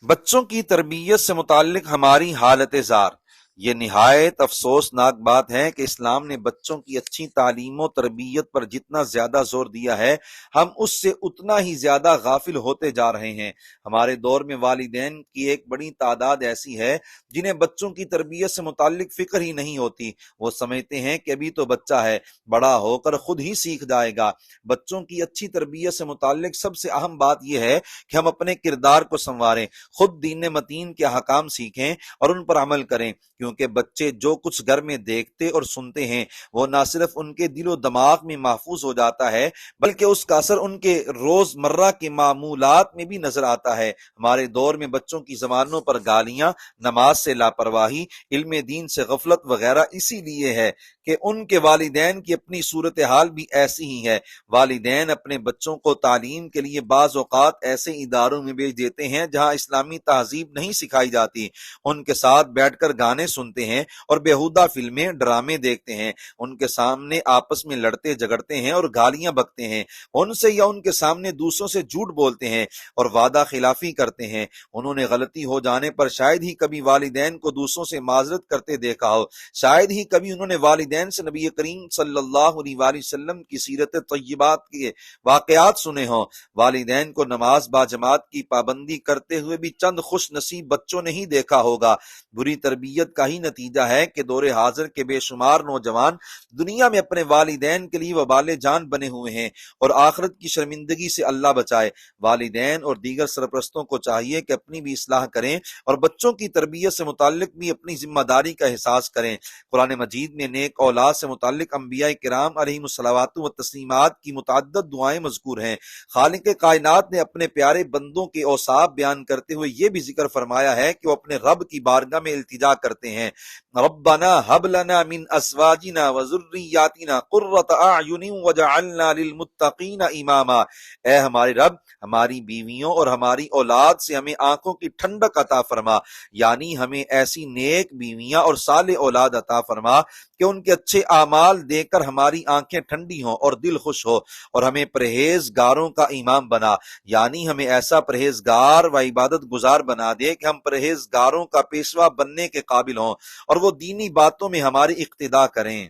بچوں کی تربیت سے متعلق ہماری حالت زار۔ یہ نہایت افسوسناک بات ہے کہ اسلام نے بچوں کی اچھی تعلیم و تربیت پر جتنا زیادہ زور دیا ہے، ہم اس سے اتنا ہی زیادہ غافل ہوتے جا رہے ہیں۔ ہمارے دور میں والدین کی ایک بڑی تعداد ایسی ہے جنہیں بچوں کی تربیت سے متعلق فکر ہی نہیں ہوتی۔ وہ سمجھتے ہیں کہ ابھی تو بچہ ہے، بڑا ہو کر خود ہی سیکھ جائے گا۔ بچوں کی اچھی تربیت سے متعلق سب سے اہم بات یہ ہے کہ ہم اپنے کردار کو سنواریں، خود دین متین کے احکام سیکھیں اور ان پر عمل کریں، کیونکہ بچے جو کچھ گھر میں دیکھتے اور سنتے ہیں وہ نہ صرف ان کے دل و دماغ میں محفوظ ہو جاتا ہے بلکہ اس کا اثر ان کے روز مرہ کے معمولات میں بھی نظر آتا ہے۔ ہمارے دور میں بچوں کی زبانوں پر گالیاں، نماز سے لاپرواہی، علم دین سے غفلت وغیرہ اسی لیے ہے کہ ان کے والدین کی اپنی صورتحال بھی ایسی ہی ہے۔ والدین اپنے بچوں کو تعلیم کے لیے بعض اوقات ایسے اداروں میں بھیج دیتے ہیں جہاں اسلامی تہذیب نہیں سکھائی جاتی، ان کے ساتھ بیٹھ کر گانے سنتے ہیں اور بیہودہ فلمیں، ڈرامے دیکھتے ہیں، ان کے سامنے آپس میں لڑتے جھگڑتے ہیں اور گالیاں بکتے ہیں، ان سے یا ان کے سامنے دوسروں سے جھوٹ بولتے ہیں اور وعدہ خلافی کرتے ہیں۔ انہوں نے غلطی ہو جانے پر شاید ہی کبھی والدین کو دوسروں سے معذرت کرتے دیکھا ہو، شاید ہی کبھی انہوں نے والدین سے نبی کریم صلی اللہ علیہ وآلہ وسلم کی سیرت طیبات کے واقعات سنے ہوں۔ والدین کو نماز با جماعت کی پابندی کرتے ہوئے بھی چند خوش نصیب بچوں نے ہی دیکھا ہوگا۔ بری تربیت کا ہی نتیجہ ہے کہ دور حاضر کے بے شمار نوجوان دنیا میں اپنے والدین کے لیے وبال جان بنے ہوئے ہیں اور آخرت کی شرمندگی سے اللہ بچائے۔ والدین اور دیگر سرپرستوں کو چاہیے کہ اپنی بھی اصلاح کریں اور بچوں کی تربیت سے متعلق بھی اپنی ذمہ داری کا احساس کریں۔ قرآن مجید میں نیک اولاد سے متعلق انبیاء کرام علیہم الصلوات و تسلیمات کی متعدد دعائیں مذکور ہیں۔ خالق کائنات نے اپنے پیارے بندوں کے اوصاف بیان کرتے ہوئے یہ بھی ذکر فرمایا ہے کہ وہ اپنے رب کی بارگاہ میں التجا کرتے ہیں، ربنا ہب لنا من ازواجنا وذریاتنا قرۃ اعین وجعلنا للمتقین اماما۔ اے ہمارے رب، ہماری بیویوں اور ہماری اولاد سے ہمیں آنکھوں کی ٹھنڈک عطا فرما، یعنی ہمیں ایسی نیک بیویاں اور صالح اولاد عطا فرما کہ ان کے اچھے اعمال دیکھ کر ہماری آنکھیں ٹھنڈی ہوں اور دل خوش ہو، اور ہمیں پرہیزگاروں کا امام بنا، یعنی ہمیں ایسا پرہیزگار و عبادت گزار بنا دے کہ ہم پرہیزگاروں کا پیشوا بننے کے قابل ہوں اور وہ دینی باتوں میں ہماری اقتدا کریں۔